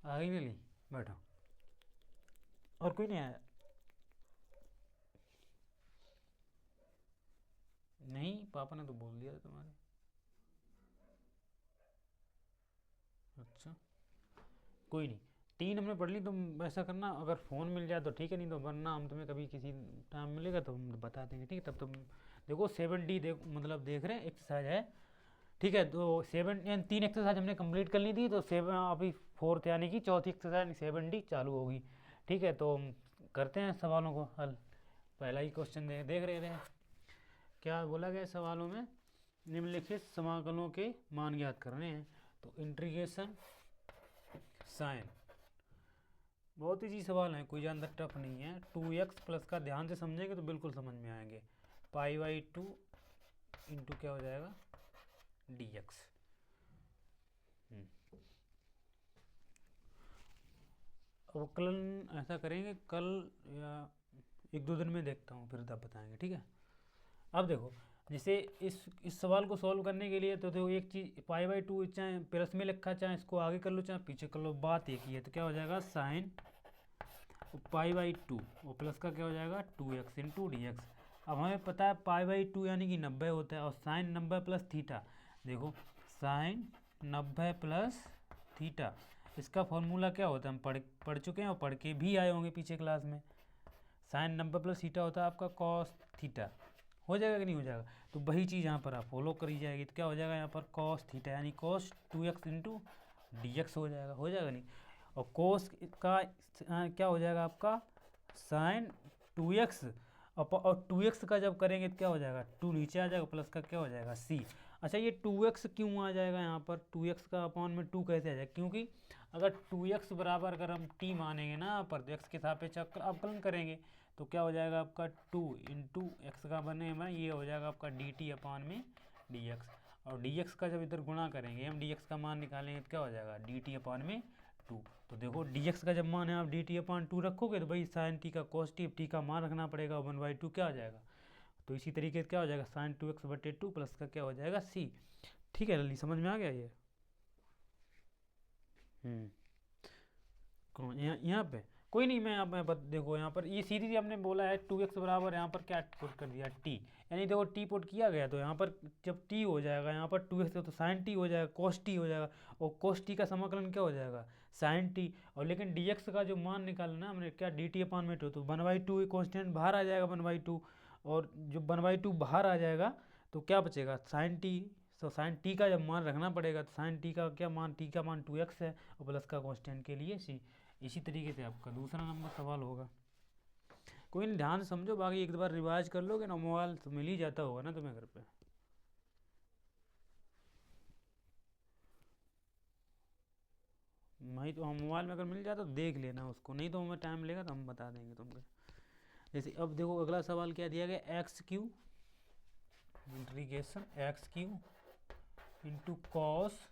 आ गई नीली, बैठो। और कोई नहीं आया? नहीं, पापा ने तो बोल दिया था तुम्हारे। अच्छा, कोई नहीं। 3 हमने पढ़ ली। तुम ऐसा करना, अगर फ़ोन मिल जाए तो ठीक है, नहीं तो वरना हम तुम्हें कभी किसी टाइम मिलेगा तो हम बता देंगे, ठीक है? तब तुम देखो 7D देख, मतलब देख रहे हैं एक्सरसाइज है, ठीक है? तो 7 यानी 3 एक्सरसाइज हमने कंप्लीट कर ली थी, तो 7 अभी 4th यानी कि चौथी एक्सरसाइज 7D चालू होगी, ठीक है? तो हम करते हैं सवालों को हल। पहला ही क्वेश्चन देख रहे थे, क्या बोला गया सवालों में? निम्नलिखित समाकलों के मान ज्ञात करने हैं। तो इंटीग्रेशन साइन, बहुत इजी सवाल है, कोई ज़्यादा टफ नहीं है। 2x प्लस का ध्यान से समझेंगे तो बिल्कुल समझ में आएंगे। π/2 इंटू क्या हो जाएगा, dx। अवकलन ऐसा करेंगे कल या 1-2 दिन में, देखता हूँ फिर तब बताएंगे, ठीक है? अब देखो, जैसे इस सवाल को सॉल्व करने के लिए तो देखो एक चीज़, π/2 चाहे प्लस में लिखा, चाहे इसको आगे कर लो चाहे पीछे कर लो, बात एक ही है। तो क्या हो जाएगा, साइन π/2 और प्लस का क्या हो जाएगा 2x इंटू डी एक्स। अब हमें पता है π/2 यानी कि 90 होता है, और साइन 90 प्लस थीटा, देखो साइन 90 प्लस थीटा, इसका फॉर्मूला क्या होता है, हम पढ़ चुके हैं और पढ़ के भी आए होंगे पीछे क्लास में। साइन 90 प्लस थीटा होता है आपका कॉस थीटा। हो जाएगा कि नहीं हो जाएगा? तो वही चीज़ यहाँ पर आप फॉलो करी जाएगी। तो क्या हो जाएगा यहाँ पर, कॉस थीटा यानी cos 2x into D x हो जाएगा नहीं? और कोस का क्या हो जाएगा आपका, साइन 2x, और 2x का जब करेंगे तो क्या हो जाएगा, 2 नीचे आ जाएगा, प्लस का क्या हो जाएगा c। अच्छा, ये 2x क्यों आ जाएगा यहाँ पर, 2x का अपॉन में 2 कैसे आ जाएगा? क्योंकि अगर 2x बराबर अगर हम t मानेंगे ना पर, तो x के सापेक्ष अवकलन करेंगे, तो क्या हो जाएगा आपका 2 इंटू एक्स का बने में ये हो जाएगा आपका dt अपॉन में dx। और dx का जब इधर गुणा करेंगे, हम dx का मान निकालेंगे तो क्या हो जाएगा, dt अपॉन में 2। तो देखो dx का जब मान है आप dt अपॉन 2 रखोगे तो भाई साइन टी का कॉस टी का मान रखना पड़ेगा, 1/2 क्या आ जाएगा। तो इसी तरीके से क्या हो जाएगा, साइन 2x/2 प्लस का क्या हो जाएगा c। ठीक है लली, समझ में आ गया ये? कौन यहाँ पे? कोई नहीं, मैं देखो यहाँ पर ये सीरीज हमने बोला है 2x बराबर, यहाँ पर क्या पुट कर दिया t, यानी देखो t पुट किया गया, तो यहाँ पर जब t हो जाएगा यहाँ पर 2x तो साइन t हो जाएगा, cos t हो जाएगा, और cos t का समाकलन क्या हो जाएगा, साइन t। और लेकिन dx का जो मान निकालना ना हमने, क्या dt अपॉन में 2, तो 1/2 कॉन्स्टेंट बाहर आ जाएगा 1/2, और जो 1/2 बाहर आ जाएगा तो क्या बचेगा, साइन t। तो साइन टी का जब मान रखना पड़ेगा, तो साइन टी का क्या मान, टी का मान 2x है, और प्लस का कॉन्स्टेंट के लिए c। इसी तरीके से आपका दूसरा नंबर सवाल होगा। कोई नहीं, ध्यान से समझो, बाकी एक बार रिवाइज कर लोगे ना, मोबाइल तो मिल ही जाता होगा ना तुम्हें घर पे। नहीं तो हम मोबाइल में अगर मिल जाता तो देख लेना उसको, नहीं तो हमें टाइम लेगा तो हम बता देंगे तुमको। जैसे अब देखो अगला सवाल क्या दिया गया, x Q integration x Q into cos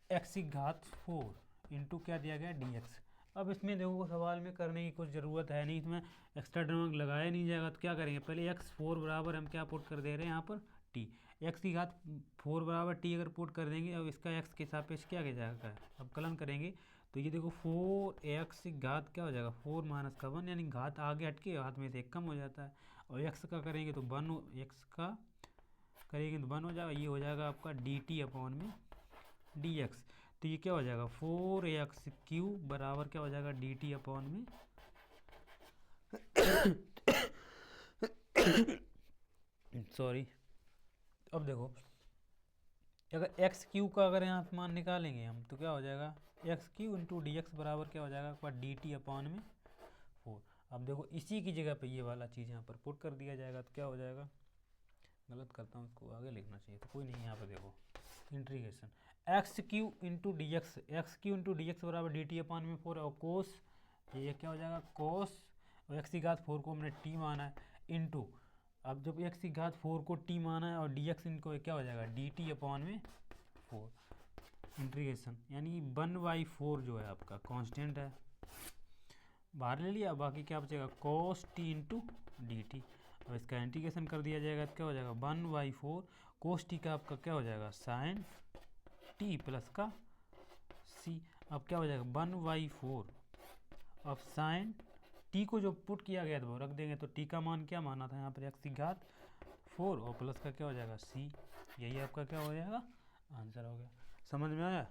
x की घात 4 इंटू क्या दिया गया dx। अब इसमें देखो सवाल में करने की कुछ ज़रूरत है नहीं, इसमें एक्स्ट्रा टर्म लगाया नहीं जाएगा, तो क्या करेंगे, पहले x4 बराबर हम क्या पुट कर दे रहे हैं यहाँ पर t, x की घात 4 बराबर t अगर पुट कर देंगे, अब इसका x के सापेक्ष क्या जाएगा, अब कलन करेंगे तो ये देखो 4x की घात क्या हो जाएगा, 4 माइनस का 1, यानी घात आगे हट के हाथ में से एक कम हो जाता है, और x का करेंगे तो 1, x का करेंगे तो 1 हो जाएगा, ये हो जाएगा आपका dt अपॉन में dx। तो ये क्या हो जाएगा 4x³ बराबर क्या हो जाएगा dt अपॉन में सॉरी। अब देखो अगर एक्स क्यू का अगर यहाँ मान निकालेंगे हम तो क्या हो जाएगा, x Q into D x बराबर क्या हो जाएगा आपका डी टी अपॉन में 4। अब देखो इसी की जगह पे ये वाला चीज़ यहाँ पर पुट कर दिया जाएगा तो क्या हो जाएगा, गलत करता हूँ इसको आगे लिखना चाहिए तो कोई नहीं, यहाँ पर देखो integration x Q into D x बराबर डी टी अपॉन में 4 और कोस ये क्या हो जाएगा कोस और एक्स की घात 4 को हमने टी माना है इंटू, अब जब एक्स की घात 4 को टी माना है और डी एक्स इनको क्या हो जाएगा डी टी अपॉन में 4 इंटीग्रेशन, यानी 1/4 जो है आपका कांस्टेंट है बाहर ले लिया, बाकी क्या बचेगा cos t into D T. अब इसका इंटीग्रेशन कर दिया जाएगा तो क्या हो जाएगा 1/4 कोस टी का आपका क्या हो जाएगा साइन टी प्लस का सी। अब क्या हो जाएगा 1/4 अब साइन टी को जो पुट किया गया था वो रख देंगे तो टी का मान क्या माना था यहाँ पर एक्स की घात 4 और प्लस का क्या हो जाएगा सी, यही आपका क्या हो जाएगा आंसर हो गया। समझ में आया?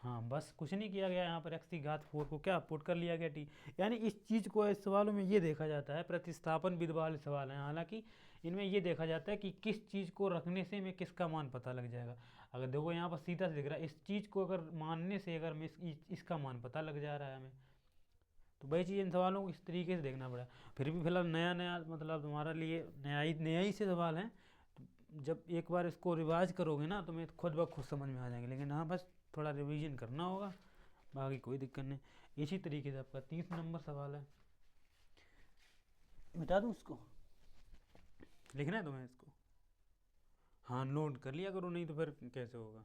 हाँ बस कुछ नहीं किया गया, यहाँ पर एक्स की घात 4 को क्या पुट कर लिया गया टी, यानी इस चीज़ को इस सवालों में ये देखा जाता है, प्रतिस्थापन विधि वाले सवाल हैं, हालांकि इनमें ये देखा जाता है कि किस चीज़ को रखने से हमें किसका मान पता लग जाएगा। अगर देखो यहाँ पर सीधा से दिख रहा है इस चीज़ को अगर मानने से अगर मैं इसका मान पता लग जा रहा है हमें, तो वही चीज़ इन सवालों को इस तरीके से देखना पड़ा। फिर भी फिलहाल नया मतलब तुम्हारा लिए नया ही से सवाल हैं, जब एक बार इसको रिवाइज करोगे ना तो मैं खुद ब खुद समझ में आ जाएंगे, लेकिन हाँ बस थोड़ा रिवीजन करना होगा, बाकी कोई दिक्कत नहीं। इसी तरीके से आपका 30 नंबर सवाल है, मिटा दूँ इसको, लिखना है तुम्हें इसको? हाँ नोट कर लिया करो, नहीं तो फिर कैसे होगा।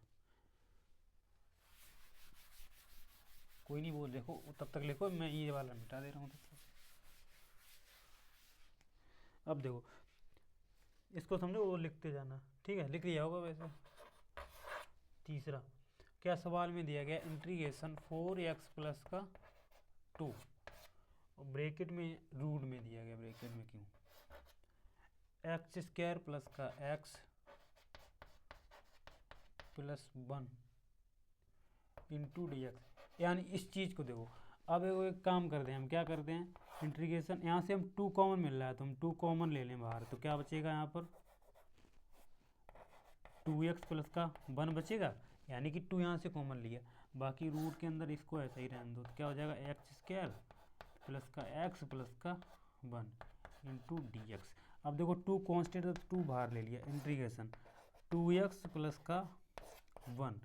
कोई नहीं वो देखो तब तक लिखो, मैं ये वाला मिटा दे रहा हूँ तब तक। अब देखो इसको समझो वो लिखते जाना, ठीक है लिख लिया होगा वैसे। तीसरा क्या सवाल में दिया गया इंटीग्रेशन 4x प्लस का 2 और ब्रैकेट में रूट में दिया गया, ब्रैकेट में क्यों, एक्स स्क्वायर प्लस का x plus 1 into D x, यानी इस चीज़ को देखो। अब एक काम करते हैं, हम क्या करते हैं इंटीग्रेशन, यहाँ से हम 2 कॉमन मिल रहा है तो हम 2 कॉमन ले लें बाहर, तो क्या बचेगा यहाँ पर 2x प्लस का 1 बचेगा, यानी कि 2 यहाँ से कॉमन लिया, बाकी रूट के अंदर इसको ऐसा ही रहने दो, तो क्या हो जाएगा एक्स स्क्वायर प्लस का एक्स प्लस का 1 इंटू डी एक्स। अब देखो 2 कॉन्स्टेंट है तो 2 बाहर ले लिया, इंटीग्रेशन 2x प्लस का 1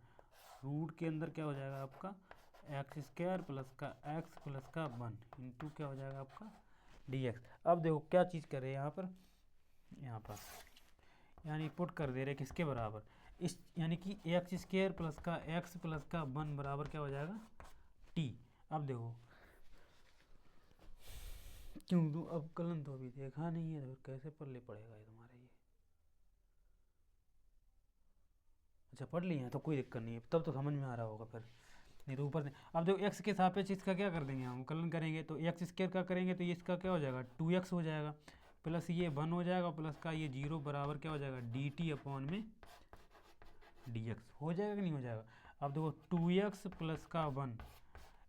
रूट के अंदर क्या हो जाएगा आपका एक्स स्क्वायर प्लस का एक्स प्लस का 1 इंटू क्या हो जाएगा आपका डी एक्स। अब देखो क्या चीज़ कर रहे हैं यहाँ पर यानी पुट कर दे रहे किसके बराबर, इस यानी कि एक्स स्क्वायर प्लस का 1 बराबर क्या हो जाएगा टी। अब देखो क्यों दूँ, अब कलन तो अभी देखा नहीं है तो कैसे पढ़ले पड़ेगा ये तुम्हारे ये, अच्छा पढ़ लिए हैं तो कोई दिक्कत नहीं है, तब तो समझ में आ रहा होगा फिर, नहीं तो ऊपर से। अब देखो एक्स के सापेक्ष इसका क्या कर देंगे हम कलन करेंगे तो एक्स स्क्वायर का करेंगे तो ये इसका क्या हो जाएगा 2x हो जाएगा प्लस ये 1 हो जाएगा प्लस का ये 0 बराबर क्या हो जाएगा डी टी अपॉन में डी एक्स हो जाएगा कि नहीं हो जाएगा। अब देखो 2x प्लस का 1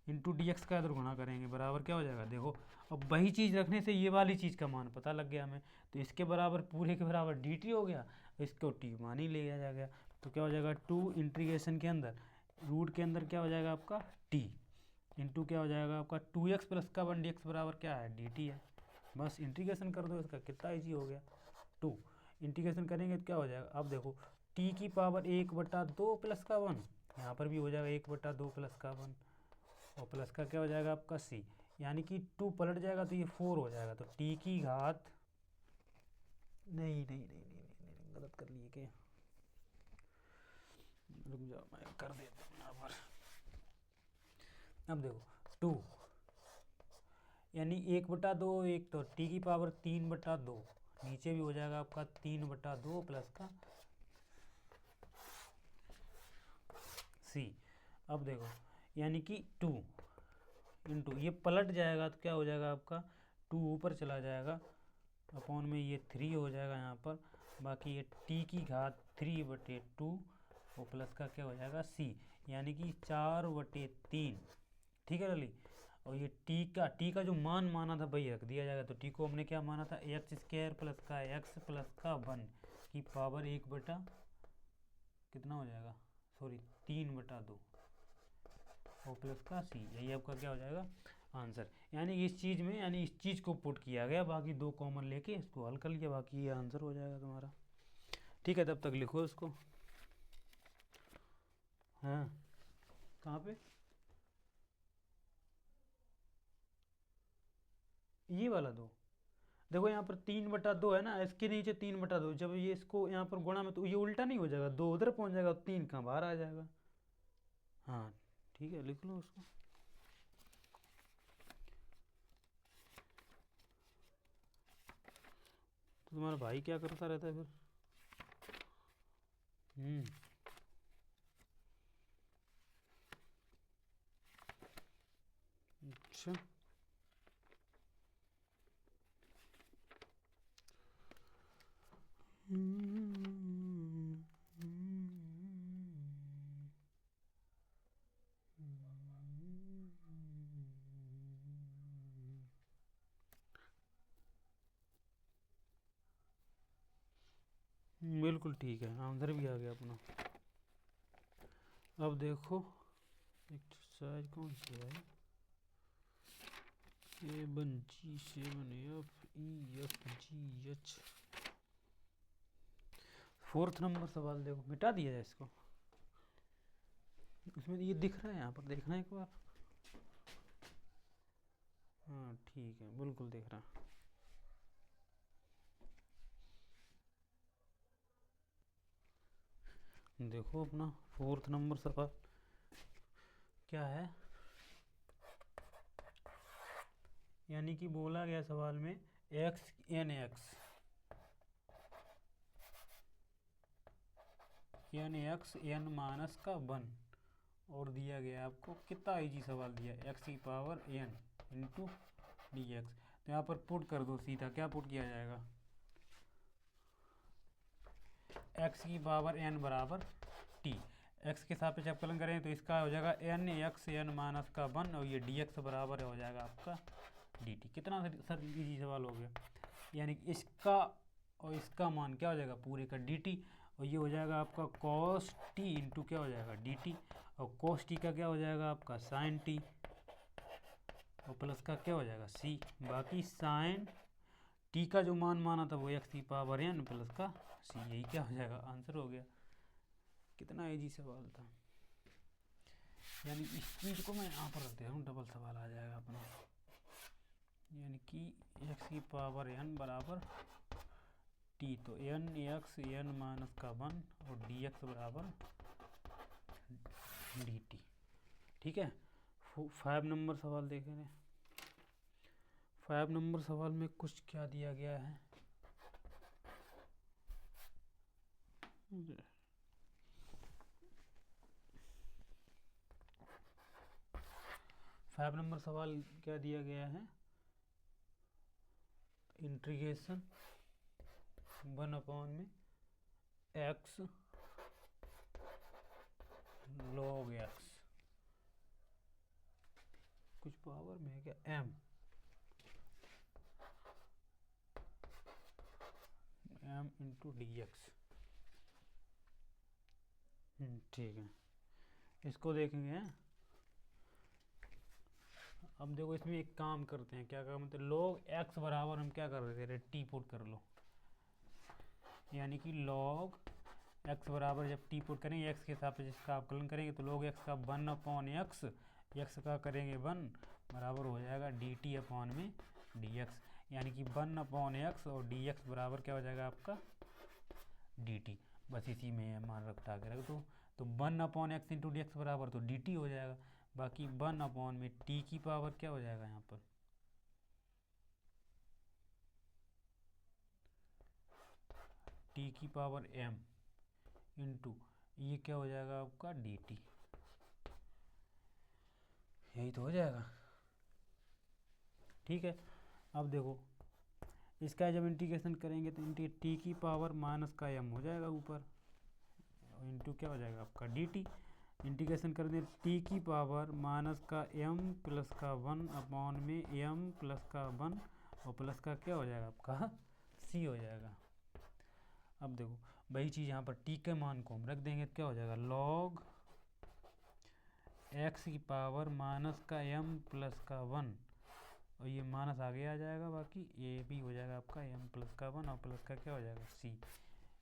इंटू डी एक्स का इधर गुणा करेंगे बराबर क्या हो जाएगा, देखो अब वही चीज़ रखने से ये वाली चीज़ का मान पता लग गया हमें, तो इसके बराबर पूरे के बराबर डी टी हो गया, इसको टी मान ही ले जा गया, तो क्या हो जाएगा 2 इंटीग्रेशन के अंदर रूट के अंदर क्या हो जाएगा आपका टी इंटू क्या हो जाएगा आपका 2x प्लस का 1 डी एक्स बराबर क्या है डी टी है, बस इंटीग्रेशन कर दो इसका, कितना ईजी हो गया 2 इंटीग्रेशन करेंगे तो क्या हो जाएगा। अब देखो टी की पावर 1/2 प्लस का 1 यहाँ पर भी हो जाएगा 1/2 प्लस का 1 और प्लस का क्या हो जाएगा आपका सी, यानी कि 2 पलट जाएगा तो ये 4 हो जाएगा, तो टी की घात नहीं गलत कर लिए क्या, रुक जाओ मैं कर देता हूँ यहाँ पर। अब देखो 2 यानी 1/2 एक तो टी की पावर 3/2 नीचे भी हो जाएगा आपका 3/2 प्लस का सी। अब देखो यानी कि 2 इंटू ये पलट जाएगा तो क्या हो जाएगा आपका 2 ऊपर चला जाएगा अपॉन में ये 3 हो जाएगा यहाँ पर, बाकी ये टी की घात 3/2 और प्लस का क्या हो जाएगा सी, यानी कि 4/3, ठीक है रली। और ये टी का जो मान माना था वही रख दिया जाएगा। तो टी को हमने क्या माना था, एक्स स्क्वायर प्लस का एक्स प्लस का 1 की पावर 1 बटा कितना हो जाएगा, सॉरी 3/2 और प्लस का सी, यही आपका क्या हो जाएगा आंसर। यानी इस चीज़ में, यानी इस चीज़ को पुट किया गया, बाकी 2 कॉमन लेके इसको हल कर लिया, बाकी ये आंसर हो जाएगा तुम्हारा। ठीक है, तब तक लिखो इसको। हाँ, कहाँ पे, ये वाला 2, देखो यहाँ पर 3/2 है ना, इसके नीचे 3/2, जब ये इसको यहाँ पर गुणा में तो ये उल्टा नहीं हो जाएगा, 2 उधर पहुँच जाएगा, 3 कहाँ बाहर आ जाएगा। हाँ ठीक है, लिख लो उसको। तो तुम्हारा भाई क्या करता रहता है फिर? अच्छा, बिल्कुल ठीक है, आंसर भी आ गया अपना। अब देखो एक्सरसाइज कौन सी है, A1G7FEFGH, 4th नंबर सवाल देखो, मिटा दिया है इसको, इसमें ये दिख रहा है, यहाँ पर देखना एक बार। हाँ ठीक है, बिल्कुल दिख रहा है। देखो अपना 4th नंबर सवाल क्या है, यानी कि बोला गया सवाल में n x n माइनस का 1, और दिया गया आपको कितना इजी सवाल दिया, x की power n into D x. तो यहाँ पर पुट कर दो सीधा, क्या पुट किया जाएगा, x की पावर n बराबर t, x के सापेक्ष अवकलन करें तो इसका हो जाएगा n x n माइनस का 1, और ये dx बराबर हो जाएगा आपका dt। कितना सर इजी सवाल हो गया, यानी कि इसका और इसका मान क्या हो जाएगा पूरे का dt, और ये हो जाएगा आपका cos t इंटू क्या हो जाएगा dt, और cos t का क्या हो जाएगा आपका sin t, और प्लस का क्या हो जाएगा c, बाकी sin t का जो मान माना था वो x की पावर n प्लस का c, यही क्या हो जाएगा आंसर हो गया। कितना इजी सवाल था, यानी इस चीज़ को मैं यहाँ पर रख दे रहा हूँ, डबल सवाल आ जाएगा अपना, यानी कि x की पावर n बराबर t, तो n x n माइनस का 1 और dx बराबर dt। ठीक है, 5 नंबर सवाल देखेंगे। 5 नंबर सवाल में कुछ क्या दिया गया है, 5 नंबर सवाल क्या दिया गया है, इंटीग्रेशन 1 में x log x, कुछ पावर में है क्या, m इंटू डी एक्स। ठीक है, इसको देखेंगे। अब देखो इसमें एक काम करते हैं, क्या काम, मतलब log x बराबर हम क्या कर रहे थे, टी पुट कर लो, यानी कि log x बराबर जब टी पुट करेंगे, x के हिसाब से जिसका अवकलन करेंगे, तो log x का 1/x, x का करेंगे 1 बराबर हो जाएगा dt अपॉन में dx, यानी कि 1/x और dx बराबर क्या हो जाएगा आपका dt। बस इसी में मान रखा के रख दो, तो 1/x इंटू डी एक्स बराबर तो dt हो जाएगा, बाकी 1 में t की पावर क्या हो जाएगा यहाँ पर, t की पावर m इंटू ये क्या हो जाएगा आपका dt, यही तो हो जाएगा। ठीक है, अब देखो इसका जब इंटीग्रेशन करेंगे तो टी की पावर माइनस का m हो जाएगा ऊपर, इंटू क्या हो जाएगा आपका dt, इंटीग्रेशन कर दें टी की पावर माइनस का m प्लस का 1 अपॉन में m प्लस का 1 और प्लस का क्या हो जाएगा आपका c हो जाएगा। अब देखो वही चीज़ यहाँ पर t के मान को हम रख देंगे तो क्या हो जाएगा log x की पावर माइनस का m प्लस का 1 और ये माइनस आगे आ जाएगा, बाकी ये भी हो जाएगा आपका m प्लस का 1 और प्लस का क्या हो जाएगा c।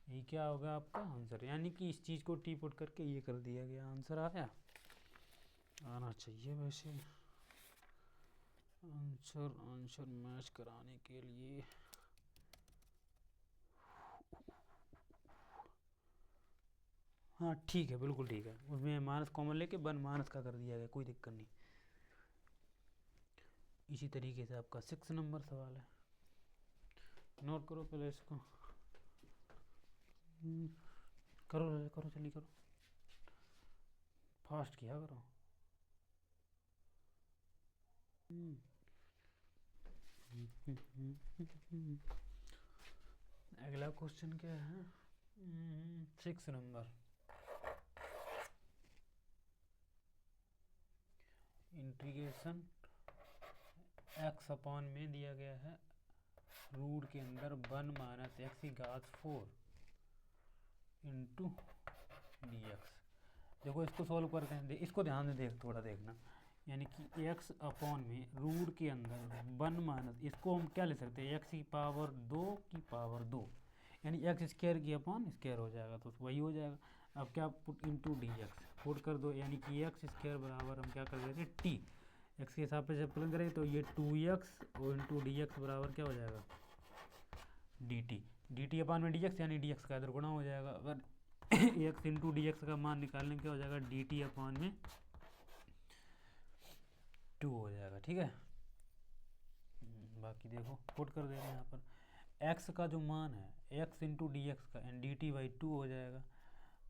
ये क्या होगा आपका आंसर, यानी कि इस चीज़ को टी पुट करके ये कर दिया गया, आंसर आया, आना चाहिए वैसे आंसर मैच कराने के लिए। हाँ ठीक है, बिल्कुल ठीक है, उसमें माइनस कॉमन लेके 1 माइनस का कर दिया गया, कोई दिक्कत नहीं। इसी तरीके से आपका 6 नंबर सवाल है, नोट करो पहले इसको, करो करो जल्दी करो, फास्ट किया करो। अगला क्वेश्चन क्या है, 6 नंबर, इंटीग्रेशन x अपॉन में दिया गया है रूट के अंदर 1 माइनस एक्स की घात 4 इंटू डी एक्स। देखो इसको सॉल्व करते हैं, इसको ध्यान से थोड़ा देखना, यानी कि x अपॉन में रूट के अंदर 1 माइनस, इसको हम क्या ले सकते हैं x की पावर 2 की पावर 2, यानी एक्स स्क्वायर की अपॉन स्क्वायर हो जाएगा तो वही हो जाएगा। अब क्या put into D x put कर दो, यानी कि एक्स स्क्वायर बराबर हम क्या कर देते हैं टी, एक्स के हिसाब से जब प्लग करेंगे तो ये 2x और इंटू डी एक्स बराबर क्या हो जाएगा डी टी अपॉन में डी एक्स, यानी डी एक्स का इधर गुणा हो जाएगा। अगर एक्स इंटू डी एक्स का मान निकालने क्या हो जाएगा डी टी अपॉन में 2 हो जाएगा, ठीक है। बाकी देखो पुट कर दे रहे हैं यहाँ पर, x का जो मान है x इंटू डी एक्स का एंड डी टी बाई 2 हो जाएगा,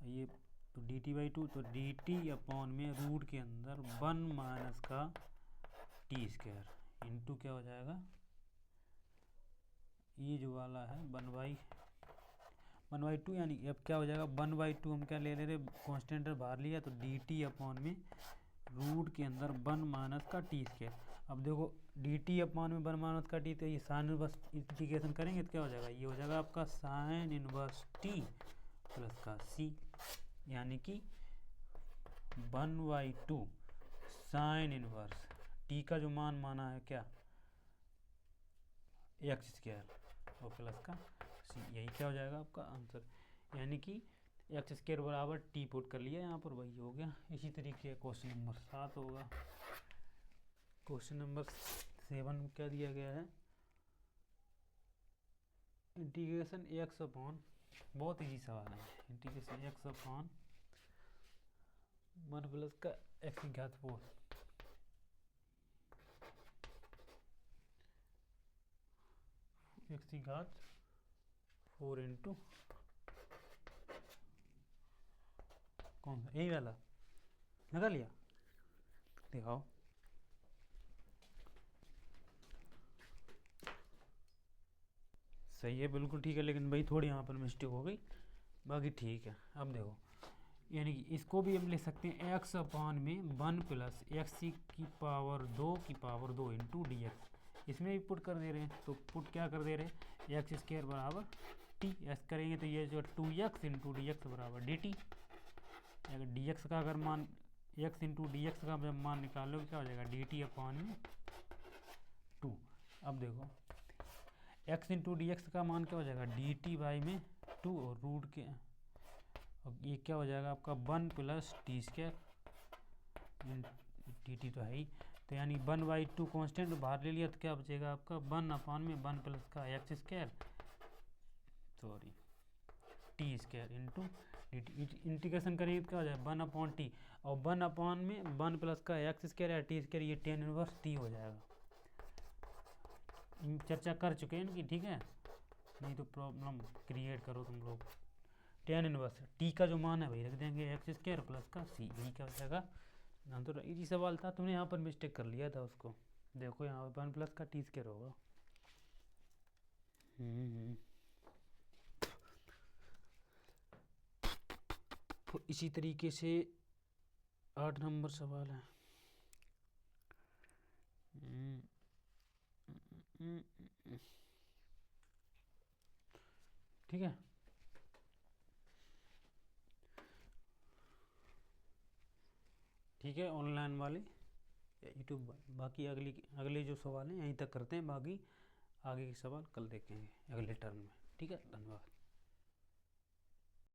ये तो डी टी बाई 2, तो डी टी अपॉन में रूट के अंदर 1 माइनस का टी स्क्वायर इंटू क्या हो जाएगा, ये जो वाला है 1/2, यानी अब क्या हो जाएगा 1/2 हम क्या ले रहे कॉन्स्टेंट बाहर लिया, तो डी टी अपॉन में रूट के अंदर 1 माइनस का टी स्क्वायर। अब देखो डी टी अपॉन में 1 माइनस का टी, तो ये साइन इनवर्स इंटीग्रेशन करेंगे तो क्या हो जाएगा, ये हो जाएगा आपका साइन इनवर्स टी प्लस का सी, यानी कि 1/2 साइन इनवर्स टी का जो मान माना है क्या एक्स स्क्वायर और प्लस का सी, यही क्या हो जाएगा आपका आंसर, यानी कि एक्स स्क्वायर बराबर टी पुट कर लिया यहाँ पर, वही हो गया। इसी तरीके क्वेश्चन नंबर 7 होगा। क्वेश्चन नंबर 7 में क्या दिया गया है, इंटीग्रेशन एक्स अपॉन, बहुत इजी सवाल है, इंटीग्रेशन एक्स अपॉन 1 प्लस का एक्स की घात 4 एक्स की घात 4 इंटू कौन सा, यही वाला लगा लिया, दिखाओ। सही है, बिल्कुल ठीक है, लेकिन भाई थोड़ी यहाँ पर मिस्टेक हो गई, बाकी ठीक है। अब देखो यानी कि इसको भी हम ले सकते हैं x अपॉन में 1 प्लस एक्स की पावर 2 इंटू डी एक्स, इसमें भी पुट कर दे रहे हैं, तो पुट क्या कर दे रहे हैं एक्स स्क्वायर बराबर टी, एस करेंगे तो ये जो 2x इंटू डी एक्स बराबर डी टी, अगर डी एक्स का अगर मान x इंटू डी एक्स का जब मान निकाल लो क्या हो जाएगा डी टी अपॉन में 2। अब देखो x इंटू डी एक्स का मान क्या हो जाएगा डी टी बाई में 2 और रूट के, और ये क्या हो जाएगा आपका 1 plus T square D T तो है ही, तो यानी 1/2 कॉन्स्टेंट बाहर ले लिया तो क्या बचेगा आपका 1 अपॉन में 1 प्लस का x square sorry T square into D T, integration करिए तो क्या हो जाएगा 1 अपॉन टी, और 1 अपॉन में 1 प्लस का एक्स स्क्वायर या टी स्क्वायर, ये tan इनवर्स टी हो जाएगा। चर्चा कर चुके हैं इनकी, ठीक है, नहीं तो प्रॉब्लम क्रिएट करो तुम लोग। tan इनवर्स टी का जो मान है वही रख देंगे एक्स स्क्वायर प्लस का सी, यही क्या हो जाएगा। हाँ तो इजी सवाल था, तुमने यहाँ पर मिस्टेक कर लिया था उसको, देखो यहाँ पर 1 प्लस का टी स्क्वायर होगा। तो इसी तरीके से 8 नंबर सवाल है। ठीक है, ठीक है, ऑनलाइन वाले या यूट्यूब वाले। बाकी अगले जो सवाल हैं यहीं तक करते हैं, बाकी आगे के सवाल कल देखेंगे अगले टर्म में। ठीक है, धन्यवाद।